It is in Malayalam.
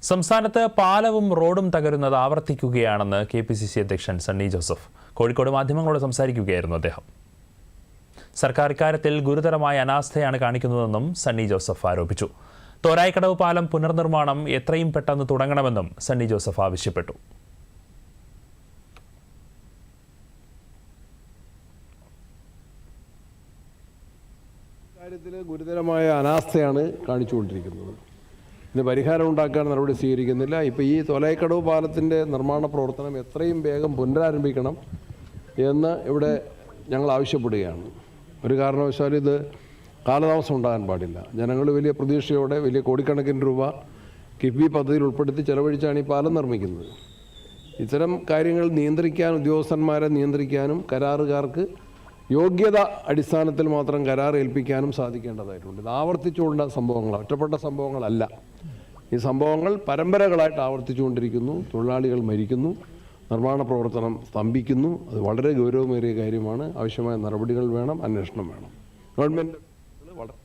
സംസ്ഥാനത്ത് പാലവും റോഡും തകരുന്നത് ആവർത്തിക്കുകയാണെന്ന് കെ.പി.സി.സി അധ്യക്ഷൻ സണ്ണി ജോസഫ് കോഴിക്കോട് മാധ്യമങ്ങളോട് സംസാരിക്കുകയായിരുന്നു അദ്ദേഹം. സർക്കാർ ഇക്കാര്യത്തിൽ ഗുരുതരമായ അനാസ്ഥയാണ് കാണിക്കുന്നതെന്നും സണ്ണി ജോസഫ് ആരോപിച്ചു. തോരായിക്കടവ് പാലം പുനർനിർമ്മാണം എത്രയും പെട്ടെന്ന് തുടങ്ങണമെന്നും സണ്ണി ജോസഫ് ആവശ്യപ്പെട്ടു. കാര്യത്തിൽ ഗുരുതരമായ അനാസ്ഥയാണ് കാണിച്ചുകൊണ്ടിരിക്കുന്നത്. ഇതിന് പരിഹാരം ഉണ്ടാക്കാൻ നടപടി സ്വീകരിക്കുന്നില്ല. ഇപ്പോൾ ഈ തോലായിക്കടവ് പാലത്തിൻ്റെ നിർമ്മാണ പ്രവർത്തനം എത്രയും വേഗം പുനരാരംഭിക്കണം എന്ന് ഇവിടെ ഞങ്ങൾ ആവശ്യപ്പെടുകയാണ്. ഒരു കാരണവശാലും ഇത് കാലതാമസം ഉണ്ടാകാൻ പാടില്ല. ജനങ്ങൾ വലിയ പ്രതീക്ഷയോടെ വലിയ കോടിക്കണക്കിന് രൂപ കിഫ്ബി പദ്ധതിയിൽ ഉൾപ്പെടുത്തി ചെലവഴിച്ചാണ് ഈ പാലം നിർമ്മിക്കുന്നത്. ഇത്തരം കാര്യങ്ങൾ നിയന്ത്രിക്കാൻ ഉദ്യോഗസ്ഥന്മാരെ നിയന്ത്രിക്കാനും കരാറുകാർക്ക് യോഗ്യത അടിസ്ഥാനത്തിൽ മാത്രം കരാർ ഏൽപ്പിക്കാനും സാധിക്കേണ്ടതായിട്ടുണ്ട്. ഇത് ആവർത്തിച്ചുകൊണ്ട സംഭവങ്ങളാണ്, ഒറ്റപ്പെട്ട സംഭവങ്ങളല്ല. ഈ സംഭവങ്ങൾ പരമ്പരകളായിട്ട് ആവർത്തിച്ചുകൊണ്ടിരിക്കുന്നു. തൊഴിലാളികൾ മരിക്കുന്നു, നിർമ്മാണ പ്രവർത്തനം സ്തംഭിക്കുന്നു. അത് വളരെ ഗൗരവമേറിയ കാര്യമാണ്. ആവശ്യമായ നടപടികൾ വേണം, അന്വേഷണം വേണം. ഗവൺമെൻറ് വളരെ